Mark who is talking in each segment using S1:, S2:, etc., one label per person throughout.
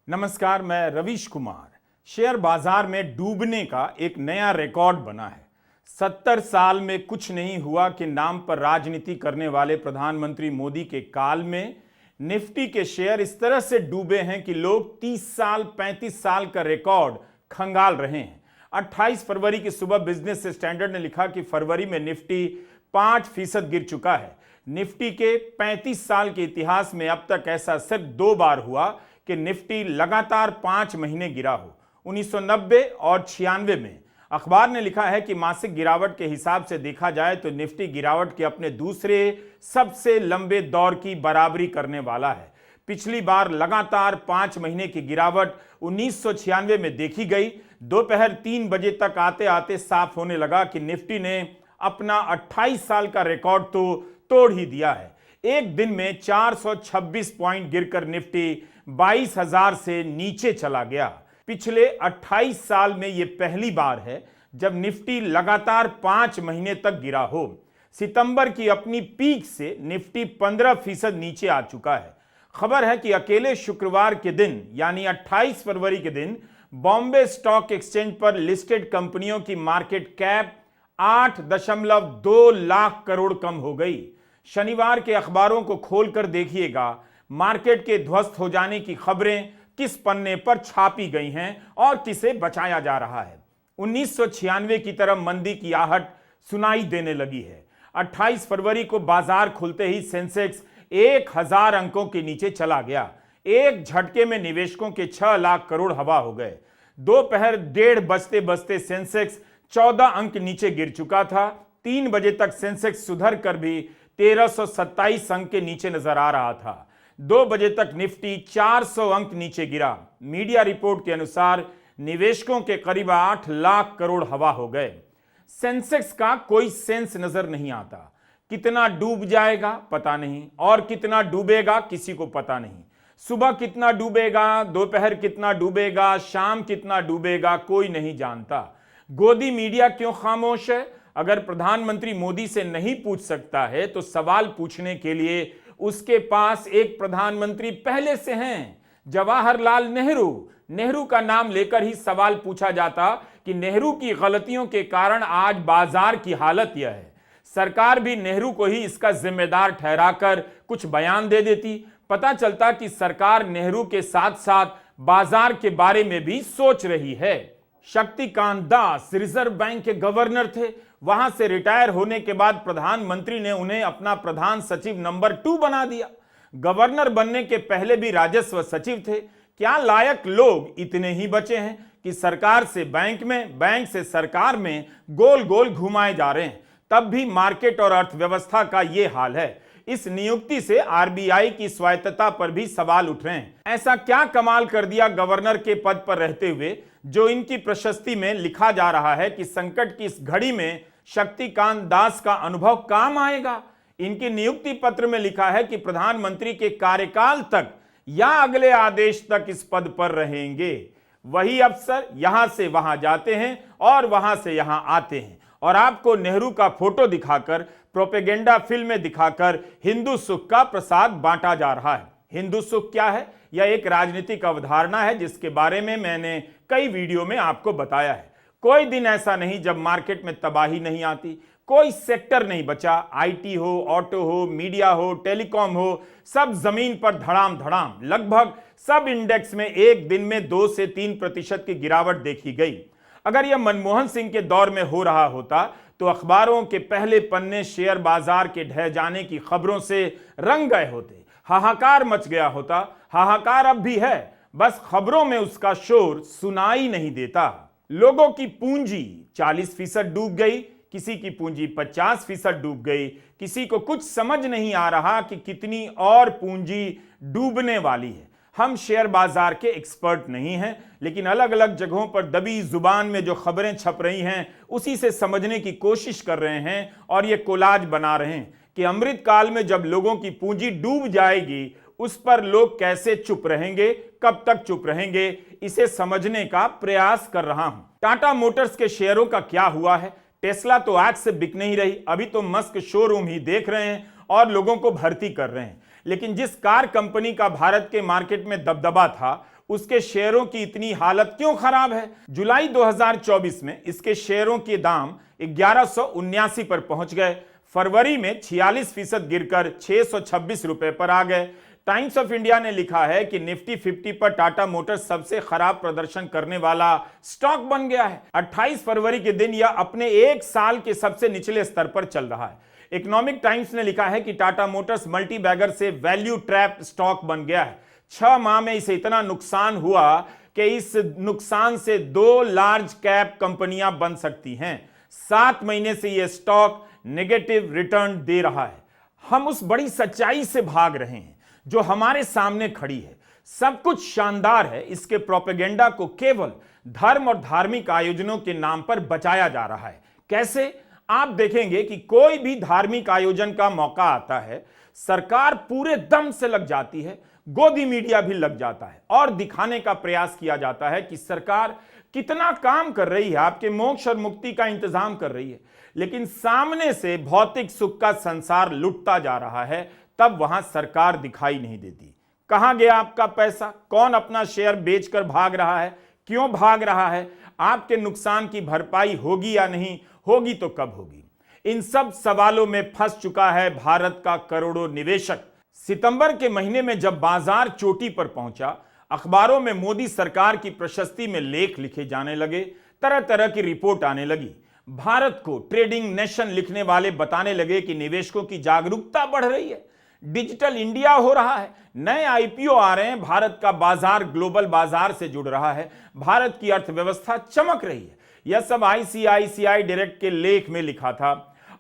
S1: नमस्कार, मैं रवीश कुमार। शेयर बाजार में डूबने का एक नया रिकॉर्ड बना है। 70 साल में कुछ नहीं हुआ के नाम पर राजनीति करने वाले प्रधानमंत्री मोदी के काल में निफ्टी के शेयर इस तरह से डूबे हैं कि लोग 30 साल 35 साल का रिकॉर्ड खंगाल रहे हैं। 28 फरवरी की सुबह बिजनेस स्टैंडर्ड ने लिखा कि फरवरी में निफ्टी 5% गिर चुका है। निफ्टी के 35 साल के इतिहास में अब तक ऐसा सिर्फ 2 बार हुआ कि निफ्टी लगातार 5 महीने गिरा हो, 1990 और 96 में। अखबार ने लिखा है कि मासिक गिरावट के हिसाब से देखा जाए तो निफ्टी गिरावट के अपने दूसरे सबसे लंबे दौर की बराबरी करने वाला है। पिछली बार लगातार 5 महीने की गिरावट 1996 में देखी गई। दोपहर 3 बजे तक आते आते साफ होने लगा कि निफ्टी ने अपना 28 साल का रिकॉर्ड तो तोड़ ही दिया है। एक दिन में 426 पॉइंट गिरकर निफ्टी 22,000 से नीचे चला गया। पिछले 28 साल में यह पहली बार है जब निफ्टी लगातार 5 महीने तक गिरा हो। सितंबर की अपनी पीक से निफ्टी 15% नीचे आ चुका है। खबर है कि अकेले शुक्रवार के दिन यानी 28 फरवरी के दिन बॉम्बे स्टॉक एक्सचेंज पर लिस्टेड कंपनियों की मार्केट कैप 8.2 लाख करोड़ कम हो गई। शनिवार के अखबारों को खोलकर देखिएगा, मार्केट के ध्वस्त हो जाने की खबरें किस पन्ने पर छापी गई हैं और किसे बचाया जा रहा है। 1996 की तरह मंदी की आहट सुनाई देने लगी है। 28 फरवरी को बाजार खुलते ही सेंसेक्स 1000 अंकों के नीचे चला गया। एक झटके में निवेशकों के 6 लाख करोड़ हवा हो गए। दोपहर 1:30 बजते बजते सेंसेक्स 14 अंक नीचे गिर चुका था। 3 बजे तक सेंसेक्स सुधर कर भी 1327 अंक के नीचे नजर आ रहा था। 2 बजे तक निफ्टी 400 अंक नीचे गिरा। मीडिया रिपोर्ट के अनुसार निवेशकों के करीब 8 लाख करोड़ हवा हो गए। सेंसेक्स का कोई सेंस नजर नहीं आता। कितना डूब जाएगा पता नहीं, और कितना डूबेगा किसी को पता नहीं। सुबह कितना डूबेगा, दोपहर कितना डूबेगा, शाम कितना डूबेगा, कोई नहीं जानता। गोदी मीडिया क्यों खामोश है? अगर प्रधानमंत्री मोदी से नहीं पूछ सकता है तो सवाल पूछने के लिए उसके पास एक प्रधानमंत्री पहले से हैं, जवाहरलाल नेहरू। नेहरू का नाम लेकर ही सवाल पूछा जाता कि नेहरू की गलतियों के कारण आज बाजार की हालत यह है। सरकार भी नेहरू को ही इसका जिम्मेदार ठहराकर कुछ बयान दे देती। पता चलता कि सरकार नेहरू के साथ साथ बाजार के बारे में भी सोच रही है। शक्तिकांत दास रिजर्व बैंक के गवर्नर थे। वहां से रिटायर होने के बाद प्रधानमंत्री ने उन्हें अपना प्रधान सचिव नंबर 2 बना दिया। गवर्नर बनने के पहले भी राजस्व सचिव थे। क्या लायक लोग इतने ही बचे हैं कि सरकार से बैंक में, बैंक से सरकार में गोल गोल घुमाए जा रहे हैं। तब भी मार्केट और अर्थव्यवस्था का यह हाल है। इस नियुक्ति से आरबीआई की स्वायत्तता पर भी सवाल उठ रहे हैं। ऐसा क्या कमाल कर दिया गवर्नर के पद पर रहते हुए जो इनकी प्रशस्ति में लिखा जा रहा है कि संकट की इस घड़ी में शक्तिकांत दास का अनुभव काम आएगा। इनकी नियुक्ति पत्र में लिखा है कि प्रधानमंत्री के कार्यकाल तक या अगले आदेश तक इस पद पर रहेंगे। वही अफसर यहां से वहां जाते हैं और वहां से यहां आते हैं और आपको नेहरू का फोटो दिखाकर, प्रोपेगेंडा फिल्में दिखाकर हिंदू सुख का प्रसाद बांटा जा रहा है। हिंदू सुख क्या है? यह एक राजनीतिक अवधारणा है जिसके बारे में मैंने कई वीडियो में आपको बताया है। कोई दिन ऐसा नहीं जब मार्केट में तबाही नहीं आती। कोई सेक्टर नहीं बचा, आईटी हो, ऑटो हो, मीडिया हो, टेलीकॉम हो, सब जमीन पर धड़ाम धड़ाम। लगभग सब इंडेक्स में एक दिन में 2 से 3% की गिरावट देखी गई। अगर यह मनमोहन सिंह के दौर में हो रहा होता तो अखबारों के पहले पन्ने शेयर बाजार के ढह जाने की खबरों से रंग गए होते। हाहाकार मच गया होता। हाहाकार अब भी है, बस खबरों में उसका शोर सुनाई नहीं देता। लोगों की पूंजी 40% डूब गई, किसी की पूंजी 50% डूब गई। किसी को कुछ समझ नहीं आ रहा कि कितनी और पूंजी डूबने वाली है। हम शेयर बाजार के एक्सपर्ट नहीं हैं, लेकिन अलग अलग जगहों पर दबी जुबान में जो खबरें छप रही हैं उसी से समझने की कोशिश कर रहे हैं और ये कोलाज बना रहे हैं कि अमृत काल में जब लोगों की पूंजी डूब जाएगी उस पर लोग कैसे चुप रहेंगे, कब तक चुप रहेंगे, इसे समझने का प्रयास कर रहा हूं। टाटा मोटर्स के शेयरों का क्या हुआ है? टेस्ला तो आज से बिक नहीं रही। अभी तो मस्क शोरूम ही देख रहे हैं और लोगों को भर्ती कर रहे हैं। लेकिन जिस कार कंपनी का भारत के मार्केट में दबदबा था उसके शेयरों की इतनी हालत क्यों खराब है? जुलाई 2024 में इसके शेयरों के दाम 1179 पर पहुंच गए। फरवरी में 46% गिरकर 626 रुपए पर आ गए। टाइम्स ऑफ इंडिया ने लिखा है कि निफ्टी 50 पर टाटा मोटर्स सबसे खराब प्रदर्शन करने वाला स्टॉक बन गया है। 28 फरवरी के दिन यह अपने एक साल के सबसे निचले स्तर पर चल रहा है। इकोनॉमिक टाइम्स ने लिखा है कि टाटा मोटर्स मल्टी बैगर से वैल्यू ट्रैप स्टॉक बन गया है। 6 माह में इसे इतना नुकसान हुआ कि इस नुकसान से 2 लार्ज कैप कंपनियां बन सकती हैं। 7 महीने से यह स्टॉक नेगेटिव रिटर्न दे रहा है। हम उस बड़ी सच्चाई से भाग रहे हैं जो हमारे सामने खड़ी है। सब कुछ शानदार है, इसके प्रोपेगेंडा को केवल धर्म और धार्मिक आयोजनों के नाम पर बचाया जा रहा है। कैसे? आप देखेंगे कि कोई भी धार्मिक आयोजन का मौका आता है, सरकार पूरे दम से लग जाती है, गोदी मीडिया भी लग जाता है और दिखाने का प्रयास किया जाता है कि सरकार कितना काम कर रही है, आपके मोक्ष और मुक्ति का इंतजाम कर रही है। लेकिन सामने से भौतिक सुख का संसार लुटता जा रहा है, तब वहां सरकार दिखाई नहीं देती। कहां गया आपका पैसा? कौन अपना शेयर बेचकर भाग रहा है? क्यों भाग रहा है? आपके नुकसान की भरपाई होगी या नहीं होगी तो कब होगी? इन सब सवालों में फंस चुका है भारत का करोड़ों निवेशक। सितंबर के महीने में जब बाजार चोटी पर पहुंचा, अखबारों में मोदी सरकार की प्रशस्ति में लेख लिखे जाने लगे, तरह तरह की रिपोर्ट आने लगी। भारत को ट्रेडिंग नेशन लिखने वाले बताने लगे कि निवेशकों की जागरूकता बढ़ रही है, डिजिटल इंडिया हो रहा है, नए आईपीओ आ रहे हैं, भारत का बाजार ग्लोबल बाजार से जुड़ रहा है, भारत की अर्थव्यवस्था चमक रही है। यह सब आईसीआईसीआई डायरेक्ट के लेख में लिखा था।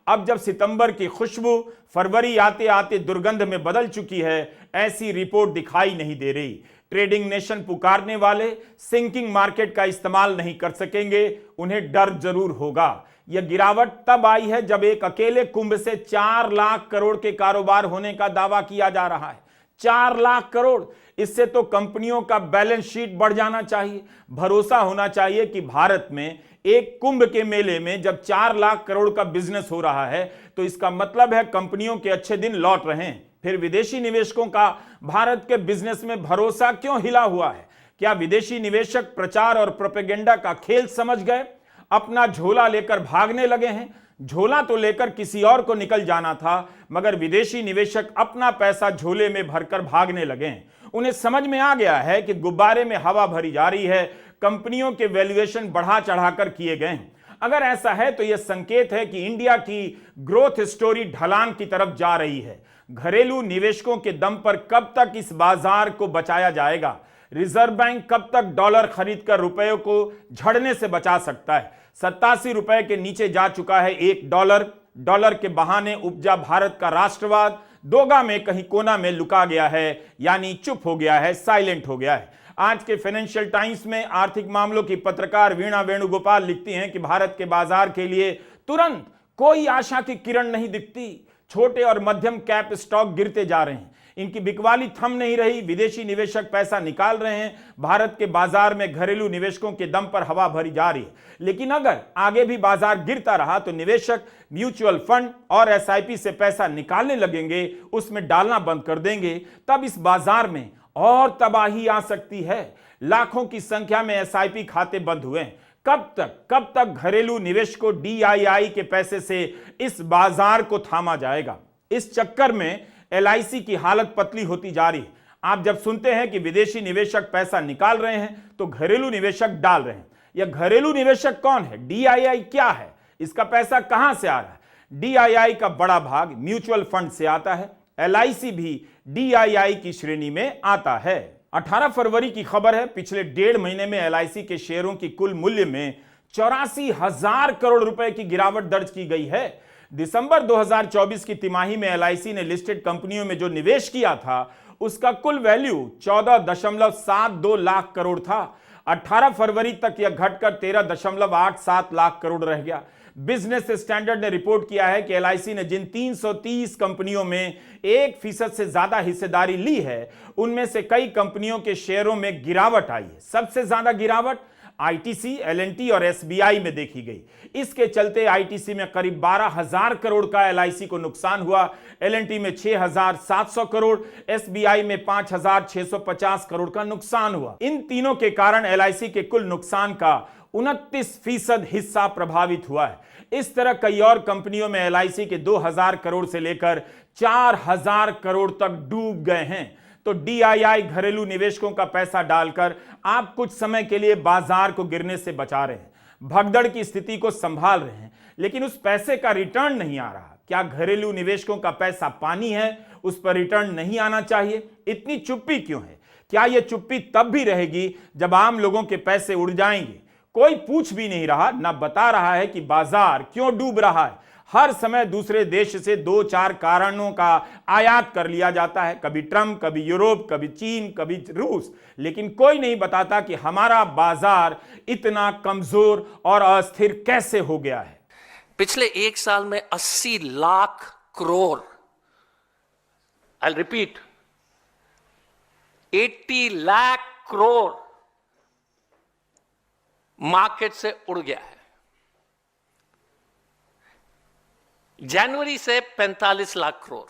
S1: अब जब सितंबर की खुशबू फरवरी आते आते दुर्गंध में बदल चुकी है, ऐसी रिपोर्ट दिखाई नहीं दे रही। ट्रेडिंग नेशन पुकारने वाले सिंकिंग मार्केट का इस्तेमाल नहीं कर सकेंगे, उन्हें डर जरूर होगा। यह गिरावट तब आई है जब एक अकेले कुंभ से 4 लाख करोड़ के कारोबार होने का दावा किया जा रहा है। 4 लाख करोड़! इससे तो कंपनियों का बैलेंस शीट बढ़ जाना चाहिए। भरोसा होना चाहिए कि भारत में एक कुंभ के मेले में जब 4 लाख करोड़ का बिजनेस हो रहा है तो इसका मतलब है कंपनियों के अच्छे दिन लौट रहे हैं। फिर विदेशी निवेशकों का भारत के बिजनेस में भरोसा क्यों हिला हुआ है? क्या विदेशी निवेशक प्रचार और प्रोपेगेंडा का खेल समझ गए? अपना झोला लेकर भागने लगे हैं? झोला तो लेकर किसी और को निकल जाना था, मगर विदेशी निवेशक अपना पैसा झोले में भरकर भागने लगे हैं। उन्हें समझ में आ गया है कि गुब्बारे में हवा भरी जा रही है, कंपनियों के वैल्यूएशन बढ़ा चढ़ाकर किए गए हैं। अगर ऐसा है तो यह संकेत है कि इंडिया की ग्रोथ स्टोरी ढलान की तरफ जा रही है। घरेलू निवेशकों के दम पर कब तक इस बाजार को बचाया जाएगा? रिजर्व बैंक कब तक डॉलर खरीदकर रुपयों को झड़ने से बचा सकता है? 87 रुपए के नीचे जा चुका है एक डॉलर। डॉलर के बहाने उपजा भारत का राष्ट्रवाद दोगा में कहीं कोना में लुका गया है, यानी चुप हो गया है, साइलेंट हो गया है। आज के फाइनेंशियल टाइम्स में आर्थिक मामलों की पत्रकार वीणा वेणुगोपाल लिखती हैं कि भारत के बाजार के लिए तुरंत कोई आशा की किरण नहीं दिखती। छोटे और मध्यम कैप स्टॉक गिरते जा रहे हैं, इनकी बिकवाली थम नहीं रही। विदेशी निवेशक पैसा निकाल रहे हैं, भारत के बाजार में घरेलू निवेशकों के दम पर हवा भरी जा रही है। लेकिन अगर आगे भी बाजार गिरता रहा तो निवेशक म्यूचुअल फंड और एसआईपी से पैसा निकालने लगेंगे, उसमें डालना बंद कर देंगे। तब इस बाजार में और तबाही आ सकती है। लाखों की संख्या में एसआईपी खाते बंद हुए हैं। कब तक घरेलू निवेशकों डीआईआई के पैसे से इस बाजार को थामा जाएगा? इस चक्कर में एलआईसी की हालत पतली होती जा रही है। आप जब सुनते हैं कि विदेशी निवेशक पैसा निकाल रहे हैं तो घरेलू निवेशक डाल रहे हैं। यह घरेलू निवेशक कौन है? डीआईआई क्या है? इसका पैसा कहां से आ रहा है? डीआईआई का बड़ा भाग म्यूचुअल फंड से आता है। एलआईसी भी डीआईआई की श्रेणी में आता है। 18 फरवरी की खबर है, पिछले 1.5 महीने में एलआईसी के शेयरों की कुल मूल्य में 84,000 करोड़ रुपए की गिरावट दर्ज की गई है। दिसंबर 2024 की तिमाही में एलआईसी ने लिस्टेड कंपनियों में जो निवेश किया था उसका कुल वैल्यू 14.72 लाख करोड़ था। 18 फरवरी तक यह घटकर 13.87 लाख करोड़ रह गया। बिजनेस स्टैंडर्ड ने रिपोर्ट किया है कि एलआईसी ने जिन 330 कंपनियों में 1% से ज्यादा हिस्सेदारी ली है, उनमें से कई कंपनियों के शेयरों में गिरावट आई है। सबसे ज्यादा गिरावट आईटीसी, एलएनटी और एसबीआई में देखी गई। इसके चलते आईटीसी में करीब 12,000 करोड़ का एलआईसी को नुकसान हुआ, एलएनटी में 6,700 करोड़, एसबीआई में 5,650 करोड़ का नुकसान हुआ। इन तीनों के कारण एलआईसी के कुल नुकसान का 29% हिस्सा प्रभावित हुआ है। इस तरह कई और कंपनियों में एलआईसी के 2,000 करोड़ से लेकर 4,000 करोड़ तक डूब गए हैं। तो डीआईआई घरेलू निवेशकों का पैसा डालकर आप कुछ समय के लिए बाजार को गिरने से बचा रहे हैं, भगदड़ की स्थिति को संभाल रहे हैं, लेकिन उस पैसे का रिटर्न नहीं आ रहा। क्या घरेलू निवेशकों का पैसा पानी है, उस पर रिटर्न नहीं आना चाहिए? इतनी चुप्पी क्यों है? क्या यह चुप्पी तब भी रहेगी जब आम लोगों के पैसे उड़ जाएंगे? कोई पूछ भी नहीं रहा, ना बता रहा है कि बाजार क्यों डूब रहा है। हर समय दूसरे देश से 2-4 कारणों का आयात कर लिया जाता है, कभी ट्रंप, कभी यूरोप, कभी चीन, कभी रूस, लेकिन कोई नहीं बताता कि हमारा बाजार इतना कमजोर और अस्थिर कैसे हो गया है।
S2: पिछले एक साल में 80 lakh crore, I repeat, 80 lakh crore market से उड़ गया है। जनवरी से 45 लाख करोड़।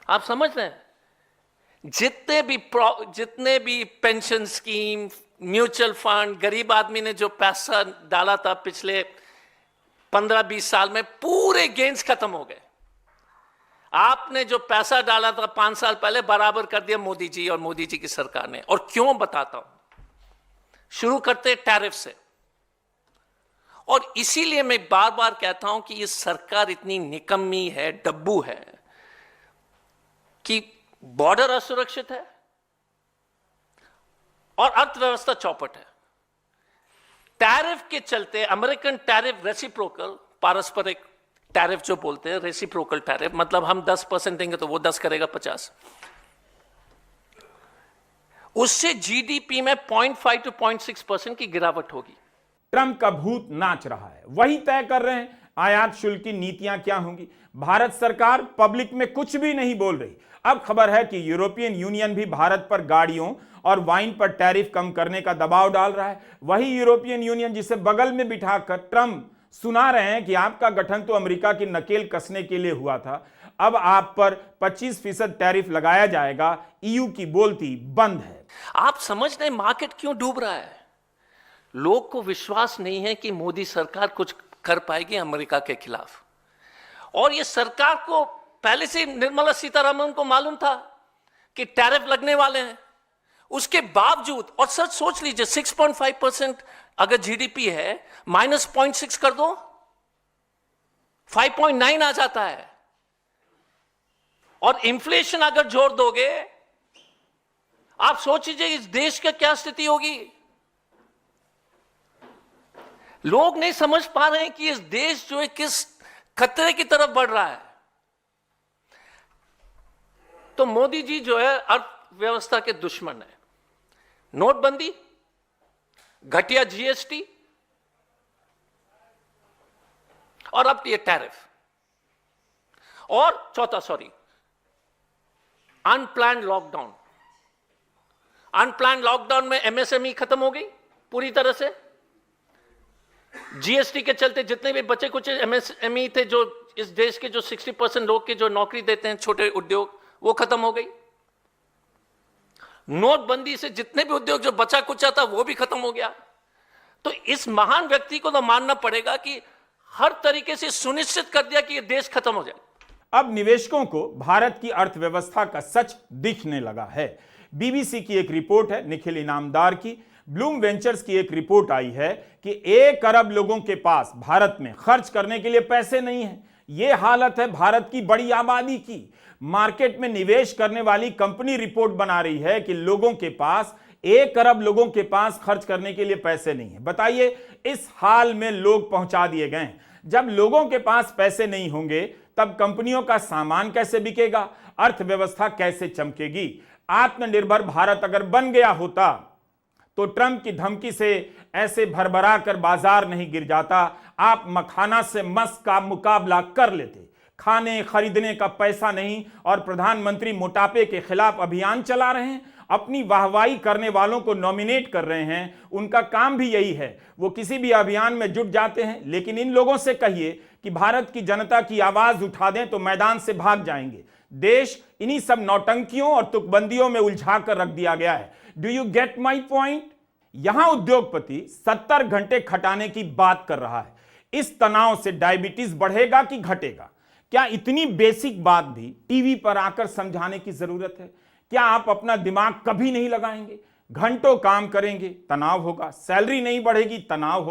S2: आप समझ रहे हैं? जितने भी पेंशन स्कीम, म्यूचुअल फंड, गरीब आदमी ने जो पैसा डाला था पिछले 15-20 साल में, पूरे गेन्स खत्म हो गए। आपने जो पैसा डाला था 5 साल पहले, बराबर कर दिया मोदी जी और मोदी जी की सरकार ने। और क्यों बताता हूं। शुरू करते टैरिफ से। और इसीलिए मैं बार बार कहता हूं कि ये सरकार इतनी निकम्मी है, डब्बू है, कि बॉर्डर असुरक्षित है और अर्थव्यवस्था चौपट है। टैरिफ के चलते, अमेरिकन टैरिफ रेसिप्रोकल, पारस्परिक टैरिफ जो बोलते हैं, रेसिप्रोकल टैरिफ, मतलब हम 10% देंगे तो वो 10 करेगा 50, उससे जीडीपी में 0.5 to 0.6% की गिरावट होगी।
S1: ट्रंप का भूत नाच रहा है, वही तय कर रहे हैं आयात शुल्क की नीतियां क्या होंगी। भारत सरकार पब्लिक में कुछ भी नहीं बोल रही। अब खबर है कि यूरोपियन यूनियन भी भारत पर गाड़ियों और वाइन पर टैरिफ कम करने का दबाव डाल रहा है। वही यूरोपियन यूनियन जिसे बगल में बिठाकर ट्रंप सुना रहे हैं कि आपका गठन तो अमेरिका की नकेल कसने के लिए हुआ था, अब आप पर 25% टैरिफ लगाया जाएगा, ईयू की बोलती बंद है।
S2: आप समझ रहे मार्केट क्यों डूब रहा है? लोग को विश्वास नहीं है कि मोदी सरकार कुछ कर पाएगी अमेरिका के खिलाफ। और ये सरकार को पहले से निर्मला सीतारमण को मालूम था कि टैरिफ लगने वाले हैं। उसके बावजूद, और सच सोच लीजिए, 6.5% अगर जीडीपी है, -0.6 कर दो, 5.9 आ जाता है। और इन्फ्लेशन अगर जोड़ दोगे, आप सोच लीजिए इस देश का क्या स्थिति होगी। लोग नहीं समझ पा रहे हैं कि इस देश जो है किस खतरे की तरफ बढ़ रहा है। तो मोदी जी जो है अर्थव्यवस्था के दुश्मन है। नोटबंदी, घटिया जीएसटी और अब ये टैरिफ, और चौथा अनप्लान्ड लॉकडाउन। अनप्लान्ड लॉकडाउन में एमएसएमई खत्म हो गई पूरी तरह से। जीएसटी के चलते जितने भी बचे कुछ एमएसएमई थे, जो इस देश के जो 60% लोग के जो नौकरी देते हैं, छोटे उद्योग, वो खत्म हो गई। नोटबंदी से जितने भी उद्योग जो बचा कुचा था वो भी खत्म हो गया। तो इस महान व्यक्ति को तो मानना पड़ेगा कि हर तरीके से सुनिश्चित कर दिया कि ये देश खत्म हो जाए।
S1: अब निवेशकों को भारत की अर्थव्यवस्था का सच दिखने लगा है। बीबीसी की एक रिपोर्ट है, निखिल इनामदार की, ब्लूम वेंचर्स की एक रिपोर्ट आई है कि 1 अरब लोगों के पास भारत में खर्च करने के लिए पैसे नहीं है। यह हालत है भारत की बड़ी आबादी की। मार्केट में निवेश करने वाली कंपनी रिपोर्ट बना रही है कि लोगों के पास, 1 अरब लोगों के पास खर्च करने के लिए पैसे नहीं है। बताइए, इस हाल में लोग पहुंचा दिए गए हैं। जब लोगों के पास पैसे नहीं होंगे तब कंपनियों का सामान कैसे बिकेगा, अर्थव्यवस्था कैसे चमकेगी। आत्मनिर्भर भारत अगर बन गया होता तो ट्रंप की धमकी से ऐसे भरभरा कर बाजार नहीं गिर जाता। आप मखाना से मस्क का मुकाबला कर लेते। खाने खरीदने का पैसा नहीं और प्रधानमंत्री मोटापे के खिलाफ अभियान चला रहे हैं अपनी वाहवाही करने वालों को नॉमिनेट कर रहे हैं, उनका काम भी यही है। वो किसी भी अभियान में जुट जाते हैं, लेकिन इन लोगों से कहिए कि भारत की जनता की आवाज उठा दें तो मैदान से भाग जाएंगे। देश इन्हीं सब नौटंकियों और तुकबंदियों में उलझा कर रख दिया गया है। Do you get my point? यहां उद्योगपति 70 घंटे खटाने की बात कर रहा है। इस तनाव से डायबिटीज बढ़ेगा कि घटेगा? क्या इतनी बेसिक बात भी टीवी पर आकर समझाने की जरूरत है? क्या आप अपना दिमाग कभी नहीं लगाएंगे? घंटों काम करेंगे, तनाव होगा। सैलरी नहीं बढ़ेगी, तनाव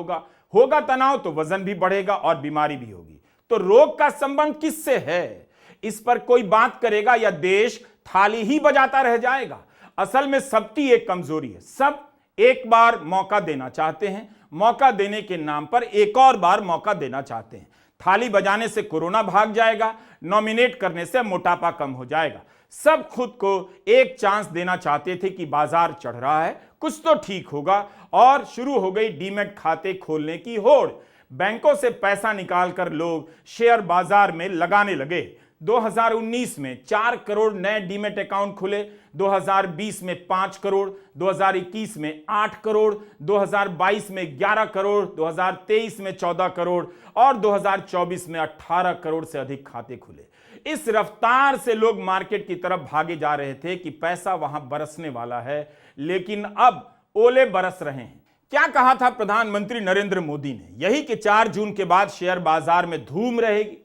S1: होगा तनाव तो वजन भी बढ़ेगा और बीमारी भी होगी। तो रोग का संबंध किससे है? इस पर कोई बात करेगा या देश थाली ही बजाता रह जाएगा? असल में सबकी एक कमजोरी है, सब एक बार मौका देना चाहते हैं, मौका देने के नाम पर एक और बार मौका देना चाहते हैं। थाली बजाने से कोरोना भाग जाएगा, नॉमिनेट करने से मोटापा कम हो जाएगा। सब खुद को एक चांस देना चाहते थे कि बाजार चढ़ रहा है, कुछ तो ठीक होगा, और शुरू हो गई डीमैट खाते खोलने की होड़। बैंकों से पैसा निकालकर लोग शेयर बाजार में लगाने लगे। 2019 में 4 करोड़ नए डीमैट अकाउंट खुले, 2020 में 5 करोड़, 2021 में 8 करोड़, 2022 में 11 करोड़, 2023 में 14 करोड़ और 2024 में 18 करोड़ से अधिक खाते खुले। इस रफ्तार से लोग मार्केट की तरफ भागे जा रहे थे कि पैसा वहां बरसने वाला है, लेकिन अब ओले बरस रहे हैं। क्या कहा था प्रधानमंत्री नरेंद्र मोदी ने? यही कि 4 जून के बाद शेयर बाजार में धूम रहेगी।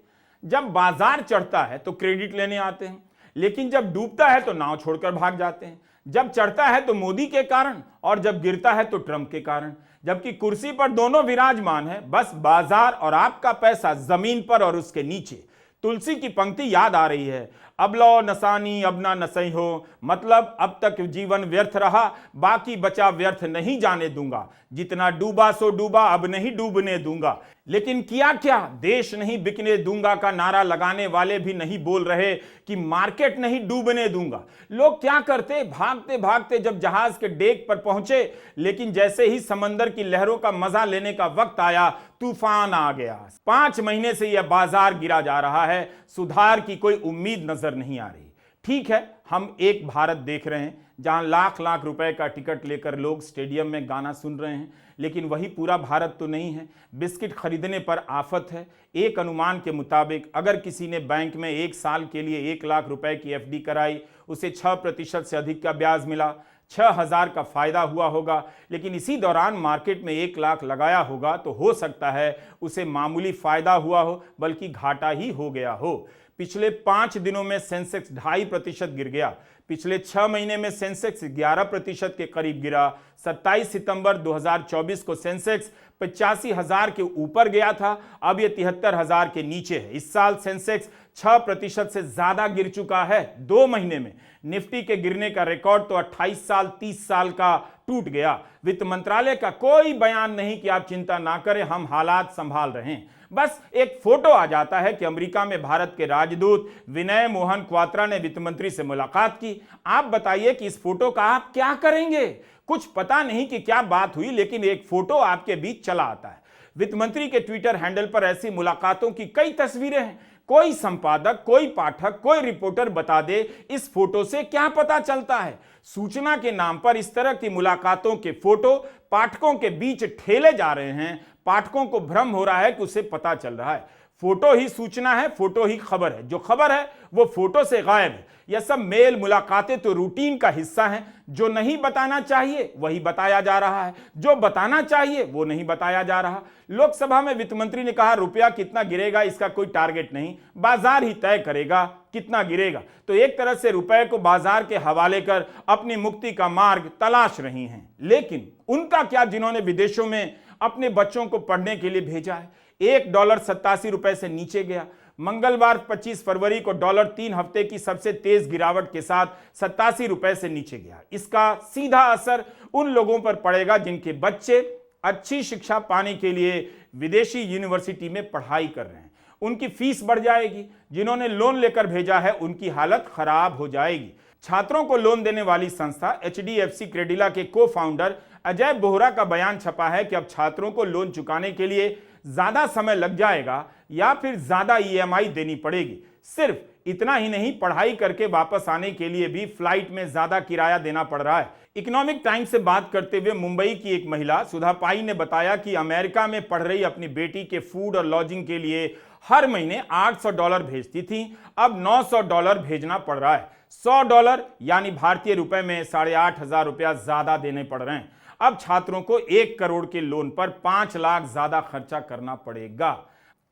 S1: जब बाजार चढ़ता है तो क्रेडिट लेने आते हैं, लेकिन जब डूबता है तो नाव छोड़कर भाग जाते हैं। जब चढ़ता है तो मोदी के कारण और जब गिरता है तो ट्रंप के कारण। जबकि कुर्सी पर दोनों विराजमान है, बस बाजार और आपका पैसा जमीन पर और उसके नीचे। तुलसी की पंक्ति याद आ रही है, अब लो नसानी अब ना नसई हो, मतलब अब तक जीवन व्यर्थ रहा, बाकी बचा व्यर्थ नहीं जाने दूंगा। जितना डूबा सो डूबा, अब नहीं डूबने दूंगा। लेकिन किया क्या? देश नहीं बिकने दूंगा का नारा लगाने वाले भी नहीं बोल रहे कि मार्केट नहीं डूबने दूंगा। लोग क्या करते? भागते भागते जब जहाज के डेक पर पहुंचे, लेकिन जैसे ही समंदर की लहरों का मजा लेने का वक्त आया, तूफान आ गया। 5 महीने से यह बाजार गिरा जा रहा है, सुधार की कोई उम्मीद नजर नहीं आ रही। ठीक है, हम एक भारत देख रहे हैं जहां लाख लाख रुपए का टिकट लेकर लोग स्टेडियम में गाना सुन रहे हैं, लेकिन वही पूरा भारत तो नहीं है। बिस्किट खरीदने पर आफत है। एक अनुमान के मुताबिक अगर किसी ने बैंक में 1 साल के लिए 1 लाख रुपए की एफडी कराई, उसे 6% से अधिक का ब्याज मिला, 6,000 का फायदा हुआ होगा। लेकिन इसी दौरान मार्केट में 1 लाख लगाया होगा तो हो सकता है उसे मामूली फायदा हुआ हो, बल्कि घाटा ही हो गया हो। पिछले 5 दिनों में सेंसेक्स 2.5% गिर गया। पिछले 6 महीने में सेंसेक्स 11% के करीब गिरा। 27 सितंबर 2024 को सेंसेक्स 85,000 के ऊपर गया था, अब यह 73,000 के नीचे है। इस साल सेंसेक्स 6% से ज्यादा गिर चुका है 2 महीने में। निफ्टी के गिरने का रिकॉर्ड तो 28 साल 30 साल का टूट गया। वित्त मंत्रालय का कोई बयान नहीं कि आप चिंता ना करें, हम हालात संभाल रहे हैं। बस एक फोटो आ जाता है कि अमेरिका में भारत के राजदूत विनय मोहन क्वात्रा ने वित्त मंत्री से मुलाकात की। आप बताइए कि इस फोटो का आप क्या करेंगे? कुछ पता नहीं कि क्या बात हुई, लेकिन एक फोटो आपके बीच चला आता है। वित्त मंत्री के ट्विटर हैंडल पर ऐसी मुलाकातों की कई तस्वीरें हैं। कोई संपादक, कोई पाठक, कोई रिपोर्टर बता दे इस फोटो से क्या पता चलता है। सूचना के नाम पर इस तरह की मुलाकातों के फोटो पाठकों के बीच ठेले जा रहे हैं। पाठकों को भ्रम हो रहा है कि उसे पता चल रहा है। फोटो ही सूचना है, फोटो ही खबर है। जो खबर है वो फोटो से गायब है। यह सब मेल मुलाकातें तो रूटीन का हिस्सा हैं। जो नहीं बताना चाहिए वही बताया जा रहा है, जो बताना चाहिए वो नहीं बताया जा रहा। लोकसभा में वित्त मंत्री ने कहा रुपया कितना गिरेगा इसका कोई टारगेट नहीं, बाजार ही तय करेगा कितना गिरेगा। तो एक तरह से रुपए को बाजार के हवाले कर अपनी मुक्ति का मार्ग तलाश रही हैं। लेकिन उनका क्या जिन्होंने विदेशों में अपने बच्चों को पढ़ने के लिए भेजा है? $1 87 रुपए से नीचे गया। मंगलवार 25 फरवरी को डॉलर 3 हफ्ते की सबसे तेज गिरावट के साथ 87 रुपए से नीचे गया। इसका सीधा असर उन लोगों पर पड़ेगा जिनके बच्चे अच्छी शिक्षा पाने के लिए विदेशी यूनिवर्सिटी में पढ़ाई कर रहे हैं। उनकी फीस बढ़ जाएगी। जिन्होंने लोन लेकर भेजा है उनकी हालत खराब हो जाएगी। छात्रों को लोन देने वाली संस्था HDFC क्रेडिला के को फाउंडर अजय बोहरा का बयान छपा है कि अब छात्रों को लोन चुकाने के लिए ज्यादा समय लग जाएगा या फिर ज्यादा EMI देनी पड़ेगी। सिर्फ इतना ही नहीं, पढ़ाई करके वापस आने के लिए भी फ्लाइट में ज्यादा किराया देना पड़ रहा है। इकोनॉमिक टाइम्स से बात करते हुए मुंबई की एक महिला सुधा पाई ने बताया कि अमेरिका में पढ़ रही अपनी बेटी के फूड और लॉजिंग के लिए हर महीने $800 भेजती थी, अब $900 भेजना पड़ रहा है। $100 यानी भारतीय रुपए में 8,500 रुपया ज्यादा देने पड़ रहे हैं। अब छात्रों को 1 करोड़ के लोन पर 5 लाख ज्यादा खर्चा करना पड़ेगा।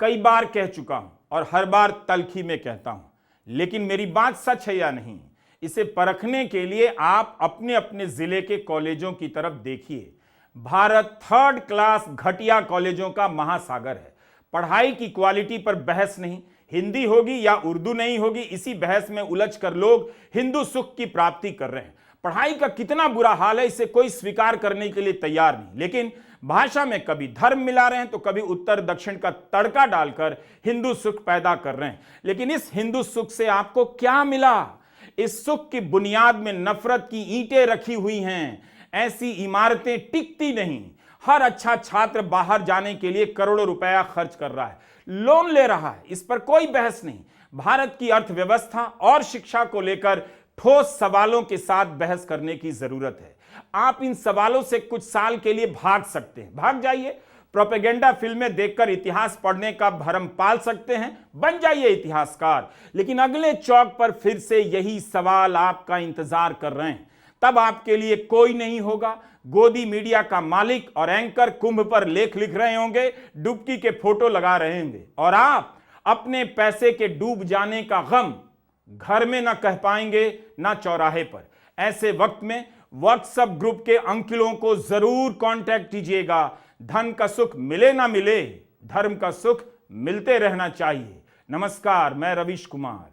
S1: कई बार कह चुका हूं और हर बार तल्खी में कहता हूं, लेकिन मेरी बात सच है या नहीं, इसे परखने के लिए आप अपने अपने जिले के कॉलेजों की तरफ देखिए। भारत 3rd क्लास घटिया कॉलेजों का महासागर है। पढ़ाई की क्वालिटी पर बहस नहीं, हिंदी होगी या उर्दू नहीं होगी, इसी बहस में उलझकर लोग हिंदू सुख की प्राप्ति कर रहे हैं। पढ़ाई का कितना बुरा हाल है, इसे कोई स्वीकार करने के लिए तैयार नहीं, लेकिन भाषा में कभी धर्म मिला रहे हैं तो कभी उत्तर दक्षिण का तड़का डालकर हिंदू सुख पैदा कर रहे हैं। लेकिन इस हिंदू सुख से आपको क्या मिला? इस सुख की बुनियाद में नफरत की ईंटें रखी हुई हैं। ऐसी इमारतें टिकती नहीं। हर अच्छा छात्र बाहर जाने के लिए करोड़ों रुपया खर्च कर रहा है, लोन ले रहा है, इस पर कोई बहस नहीं। भारत की अर्थव्यवस्था और शिक्षा को लेकर ठोस सवालों के साथ बहस करने की जरूरत है। आप इन सवालों से कुछ साल के लिए भाग सकते हैं, भाग जाइए। प्रोपेगेंडा फिल्में देखकर इतिहास पढ़ने का भरम पाल सकते हैं, बन जाइए इतिहासकार। लेकिन अगले चौक पर फिर से यही सवाल आपका इंतजार कर रहे हैं। तब आपके लिए कोई नहीं होगा। गोदी मीडिया का मालिक और एंकर कुंभ पर लेख लिख रहे होंगे, डुबकी के फोटो लगा रहे होंगे, और आप अपने पैसे के डूब जाने का गम घर में ना कह पाएंगे ना चौराहे पर। ऐसे वक्त में व्हाट्सएप ग्रुप के अंकिलों को जरूर कांटेक्ट कीजिएगा। धन का सुख मिले ना मिले, धर्म का सुख मिलते रहना चाहिए। नमस्कार, मैं रवीश कुमार।